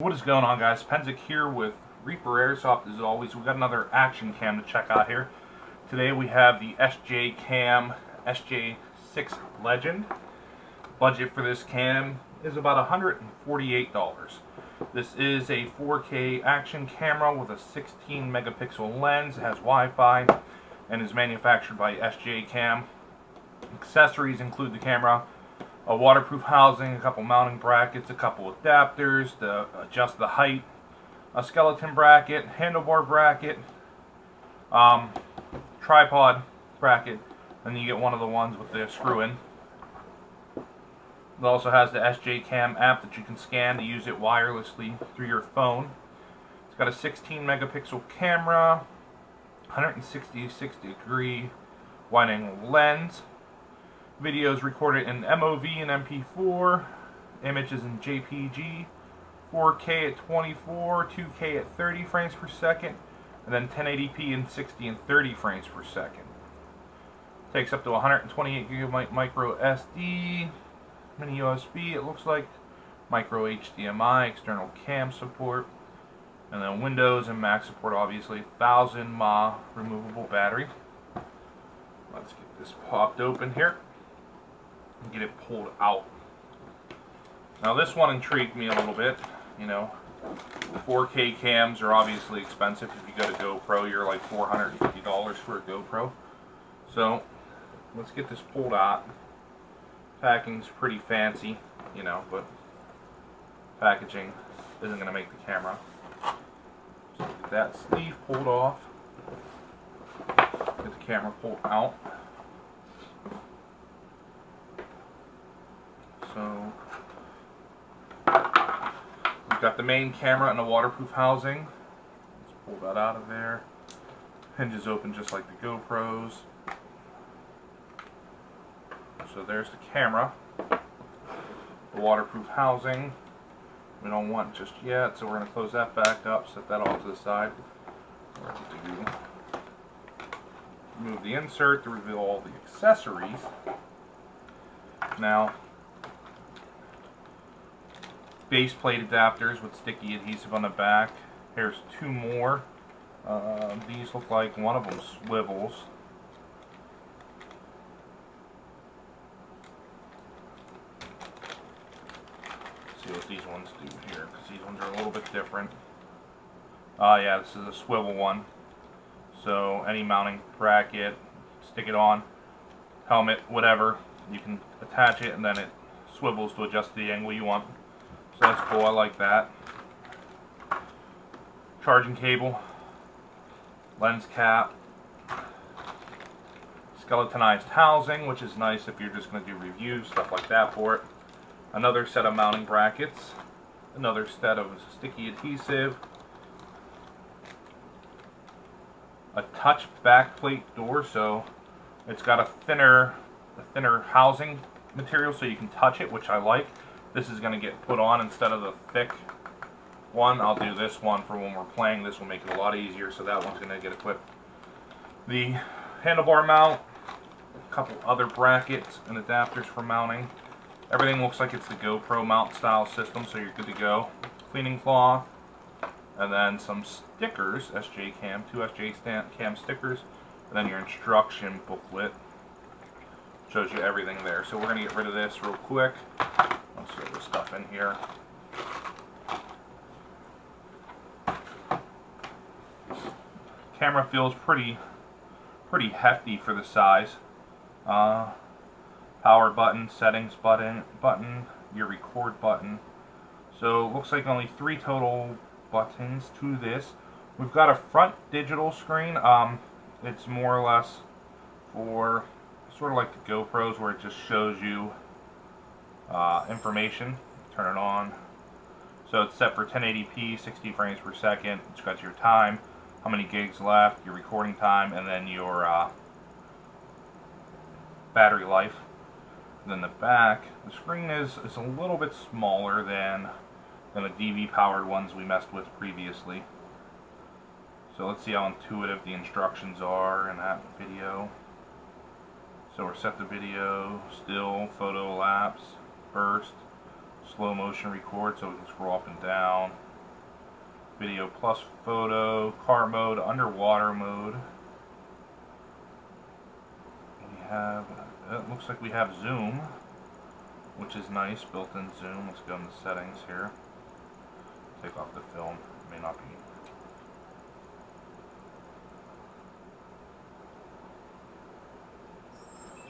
What is going on, guys? Penzik here with Reaper Airsoft. As always, we've got another action cam to check out here. Today we have the SJCAM SJ6 Legend. Budget for this cam is about $148. This is a 4K action camera with a 16 megapixel lens. It has Wi-Fi and is manufactured by SJCAM. Accessories include the camera, a waterproof housing, a couple mounting brackets, a couple adapters to adjust the height, a skeleton bracket, handlebar bracket, tripod bracket, and then you get one of the ones with the screw in. It also has the SJCAM app that you can scan to use it wirelessly through your phone. It's got a 16 megapixel camera, 166 degree wide angle lens. Videos recorded in MOV and MP4, images in JPG, 4K at 24, 2K at 30 frames per second, and then 1080p and 60 and 30 frames per second. Takes up to 128 gigabyte micro SD, mini USB, it looks like, micro HDMI, external cam support, and then Windows and Mac support, obviously. 1000 mAh removable battery. Let's get this popped open here and get it pulled out. Now this one intrigued me a little bit. You know, 4K cams are obviously expensive. If you go to GoPro, you're like $450 for a GoPro. So let's get this pulled out. Packing's pretty fancy, you know, but packaging isn't going to make the camera. So get that sleeve pulled off. Get the camera pulled out. So we've got the main camera and a waterproof housing. Let's pull that out of there. Hinges open just like the GoPros. So there's the camera. The waterproof housing we don't want just yet, so we're going to close that back up, set that off to the side. We're going to remove the insert to reveal all the accessories. Now, base plate adapters with sticky adhesive on the back. Here's two more. These look like one of them swivels. Let's see what these ones do here, because these ones are a little bit different. Yeah, this is a swivel one. So any mounting bracket, stick it on, helmet, whatever, you can attach it and then it swivels to adjust the angle you want. So that's cool, I like that. Charging cable, lens cap, skeletonized housing, which is nice if you're just going to do reviews, stuff like that for it. Another set of mounting brackets, another set of sticky adhesive, a touch backplate door, so it's got a thinner housing material so you can touch it, which I like. This is going to get put on instead of the thick one. I'll do this one for when we're playing. This will make it a lot easier, so that one's going to get equipped. The handlebar mount, a couple other brackets and adapters for mounting. Everything looks like it's the GoPro mount style system, so you're good to go. Cleaning cloth, and then some stickers, SJCAM, two SJCAM stickers, and then your instruction booklet. Shows you everything there. So we're going to get rid of this real quick. Let's throw this stuff in here. Camera feels pretty hefty for the size. Power button, settings button, your record button. So it looks like only 3 total buttons to this. We've got a front digital screen. It's more or less for sort of like the GoPros, where it just shows you information. Turn it on. So it's set for 1080p, 60 frames per second. It's got your time, how many gigs left, your recording time, and then your battery life. And then the back, the screen is a little bit smaller than the DV powered ones we messed with previously. So let's see how intuitive the instructions are in that video. So we're set to video, still, photo, elapse, burst, slow motion record, so we can scroll up and down, video plus photo, car mode, underwater mode. We have, it looks like we have zoom, which is nice, built-in zoom. Let's go into settings here. Take off the film, it may not be.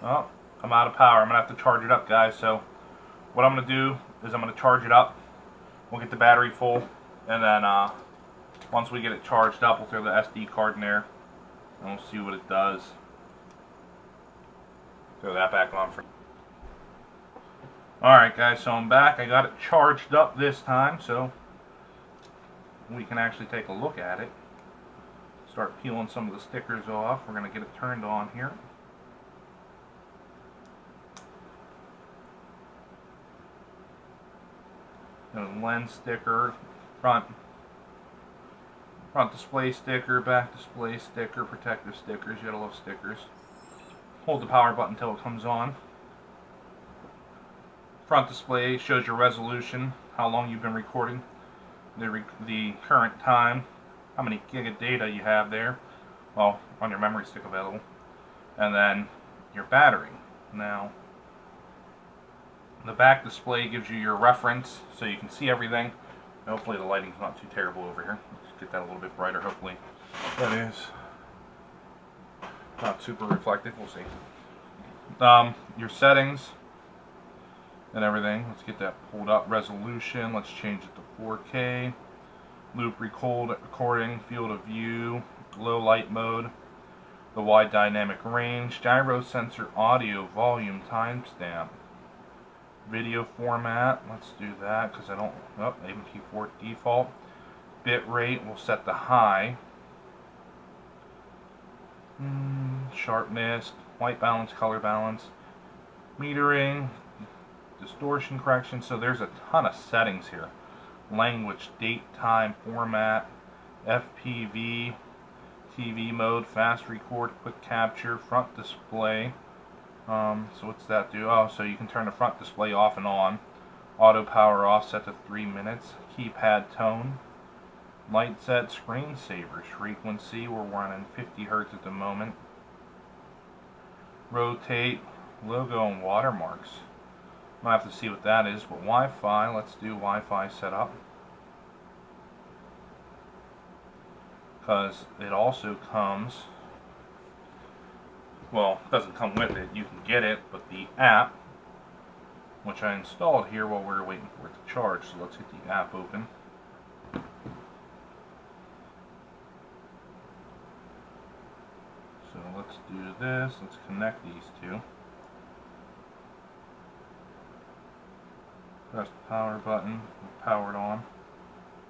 Oh, I'm out of power. I'm going to have to charge it up, guys. So what I'm going to do is I'm going to charge it up. We'll get the battery full, and then once we get it charged up, we'll throw the SD card in there, and we'll see what it does. Throw that back on for. Alright guys, so I'm back. I got it charged up this time, so we can actually take a look at it. Start peeling some of the stickers off. We're going to get it turned on here. Lens sticker, front display sticker, back display sticker, protective stickers. You gotta love stickers. Hold the power button until it comes on. Front display shows your resolution, how long you've been recording, the current time, how many gig of data you have there, well, on your memory stick available, and then your battery. Now, the back display gives you your reference, so you can see everything. Hopefully the lighting's not too terrible over here. Let's get that a little bit brighter, hopefully. That is not super reflective, we'll see. Your settings and everything. Let's get that pulled up. Resolution, let's change it to 4K. Loop recording, field of view, low light mode, the wide dynamic range, gyro sensor audio, volume, timestamp. Video format, let's do that because I don't, oh, MP4 default. Bit rate, we'll set the high. Sharpness, white balance, color balance, metering, distortion correction. So there's a ton of settings here. Language, date, time, format, FPV, TV mode, fast record, quick capture, front display. So what's that do? Oh, so you can turn the front display off and on. Auto power off set to 3 minutes. Keypad tone. Light set, screensavers. Frequency, we're running 50 Hertz at the moment. Rotate, logo and watermarks. I'll have to see what that is, but Wi-Fi, let's do Wi-Fi setup. Because it also comes, well, it doesn't come with it, you can get it, but the app, which I installed here while we were waiting for it to charge, so let's get the app open. So let's do this, let's connect these two. Press the power button, power it on.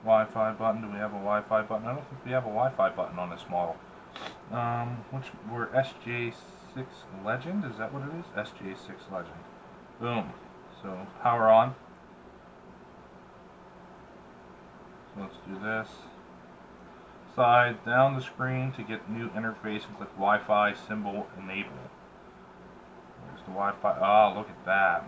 Wi-Fi button, do we have a Wi-Fi button? I don't think we have a Wi-Fi button on this model. We're SJ6 Legend, is that what it is? SJ6 Legend. Boom. So power on. So let's do this. Slide down the screen to get new interface and click Wi-Fi symbol enable. There's the Wi-Fi. Ah, look at that.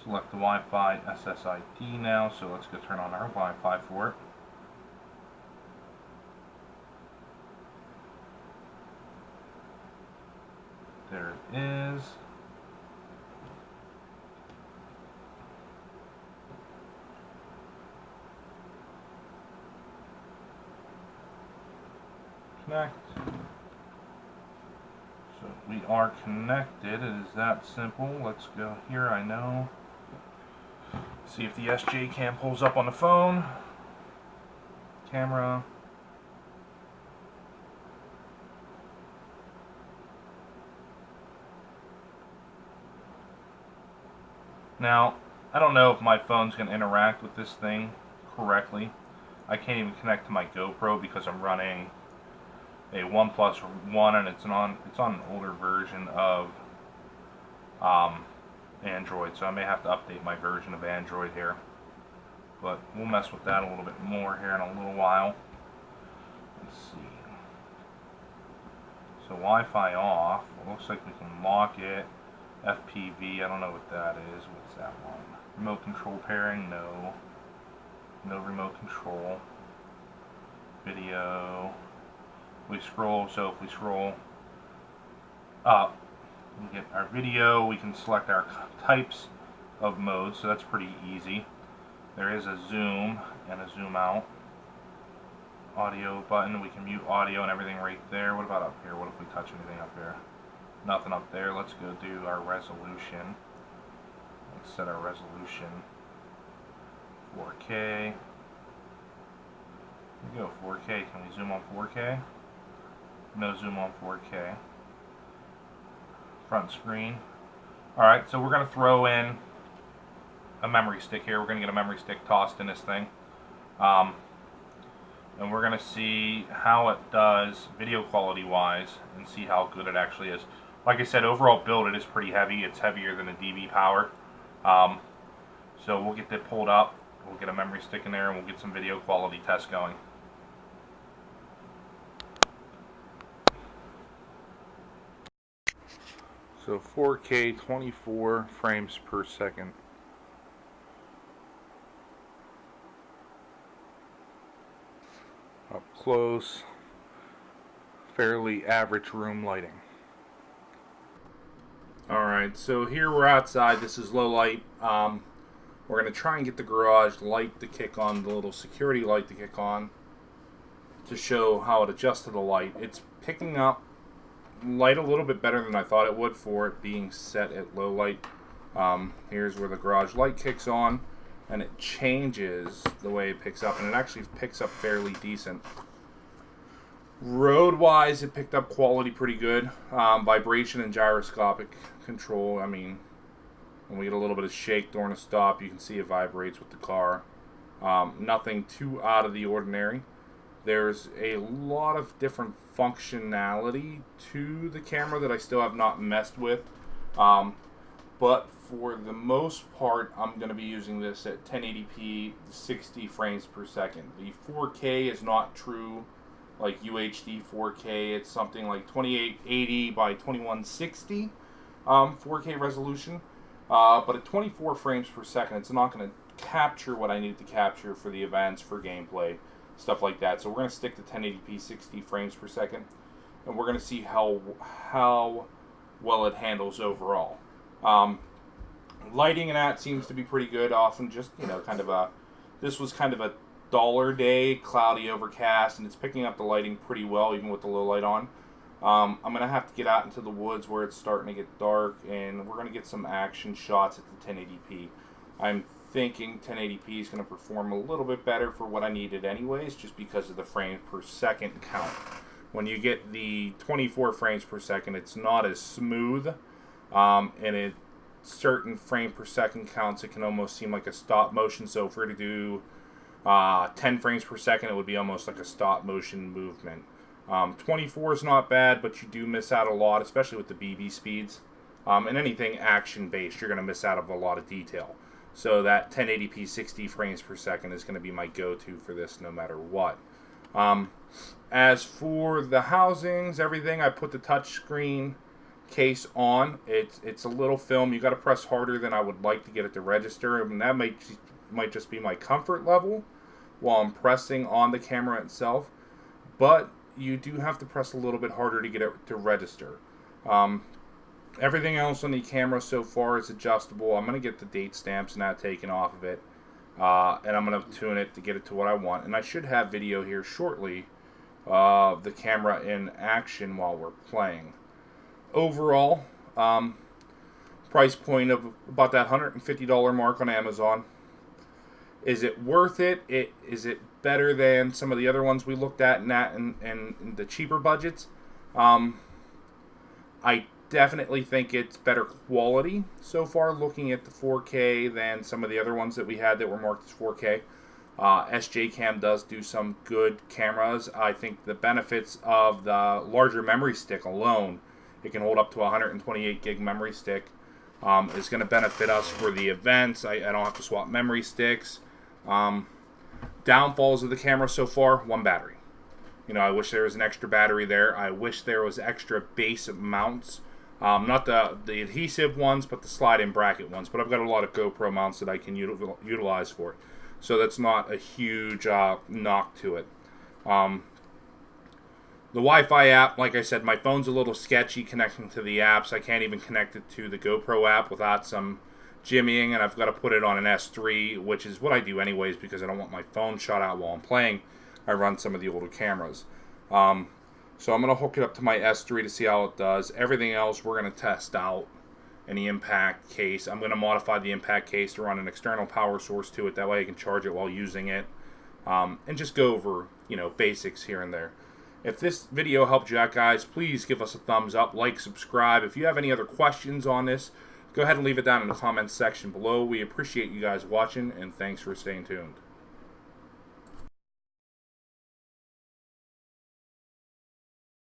Select the Wi-Fi SSID now, so let's go turn on our Wi-Fi for it. There it is. Connect. So we are connected. It is that simple. Let's go here. I know. See if the SJCAM pulls up on the phone. Camera. Now, I don't know if my phone's going to interact with this thing correctly. I can't even connect to my GoPro because I'm running a OnePlus One, and it's on an older version of Android, so I may have to update my version of Android here. But we'll mess with that a little bit more here in a little while. Let's see. So Wi-Fi off. It looks like we can lock it. FPV, I don't know what that is. What's that one? Remote control pairing, no. No remote control. Video. We scroll, so if we scroll up, we get our video. We can select our types of modes, so that's pretty easy. There is a zoom and a zoom out. Audio button, we can mute audio and everything right there. What about up here? What if we touch anything up here? Nothing up there. Let's go do our resolution. Let's set our resolution 4K. There we go, 4K. Can we zoom on 4K? No zoom on 4K. Front screen. Alright, so we're going to throw in a memory stick here. We're going to get a memory stick tossed in this thing. And we're going to see how it does video quality wise and see how good it actually is. Like I said, overall build, it is pretty heavy. It's heavier than a DV Power. So we'll get that pulled up. We'll get a memory stick in there and we'll get some video quality tests going. So 4K 24 frames per second. Up close, fairly average room lighting. Alright, so here we're outside. This is low light. We're going to try and get the garage light to kick on, the little security light to kick on, to show how it adjusts to the light. It's picking up light a little bit better than I thought it would for it being set at low light. Here's where the garage light kicks on, and it changes the way it picks up, and it actually picks up fairly decent. Road-wise, it picked up quality pretty good. Vibration and gyroscopic control, I mean, when we get a little bit of shake during a stop, you can see it vibrates with the car. Nothing too out of the ordinary. There's a lot of different functionality to the camera that I still have not messed with. But for the most part, I'm going to be using this at 1080p, 60 frames per second. The 4K is not true like UHD 4K. It's something like 2880 by 2160 4K resolution. But at 24 frames per second, it's not going to capture what I need to capture for the events, for gameplay, stuff like that. So we're going to stick to 1080p 60 frames per second, and we're going to see how well it handles overall. Lighting and that seems to be pretty good. Often just, you know, kind of a, this was kind of a duller day, cloudy, overcast, and it's picking up the lighting pretty well even with the low light on. I'm going to have to get out into the woods where it's starting to get dark, and we're going to get some action shots at the 1080p. I'm thinking 1080p is going to perform a little bit better for what I needed anyways, just because of the frames per second count. When you get the 24 frames per second, it's not as smooth, and it certain frame per second counts, it can almost seem like a stop motion. So if we're to do 10 frames per second, it would be almost like a stop motion movement. 24 is not bad, but you do miss out a lot, especially with the BB speeds. And anything action based, you're going to miss out of a lot of detail. So that 1080p 60 frames per second is going to be my go-to for this no matter what. As for the housings, everything, I put the touchscreen case on. It's a little film. You got to press harder than I would like to get it to register, and that might just be my comfort level while I'm pressing on the camera itself. But you do have to press a little bit harder to get it to register. Everything else on the camera so far is adjustable. I'm going to get the date stamps and that taken off of it. And I'm going to tune it to get it to what I want. And I should have video here shortly of the camera in action while we're playing. Overall, price point of about that $150 mark on Amazon. Is it worth it? Is it better than some of the other ones we looked at and the cheaper budgets? I definitely think it's better quality so far looking at the 4K than some of the other ones that we had that were marked as 4K. SJCAM does do some good cameras. I think the benefits of the larger memory stick alone, it can hold up to 128 gig memory stick, is going to benefit us for the events. I don't have to swap memory sticks. Downfalls of the camera so far, one battery. You know, I wish there was an extra battery there. I wish there was extra base mounts Not the adhesive ones, but the slide-in bracket ones. But I've got a lot of GoPro mounts that I can utilize for it. So that's not a huge knock to it. The Wi-Fi app, like I said, my phone's a little sketchy connecting to the apps. I can't even connect it to the GoPro app without some jimmying, and I've got to put it on an S3, which is what I do anyways because I don't want my phone shut out while I'm playing. I run some of the older cameras. So I'm going to hook it up to my S3 to see how it does. Everything else we're going to test out in the impact case. I'm going to modify the impact case to run an external power source to it. That way I can charge it while using it. And just go over, basics here and there. If this video helped you out, guys, please give us a thumbs up, like, subscribe. If you have any other questions on this, go ahead and leave it down in the comments section below. We appreciate you guys watching, and thanks for staying tuned.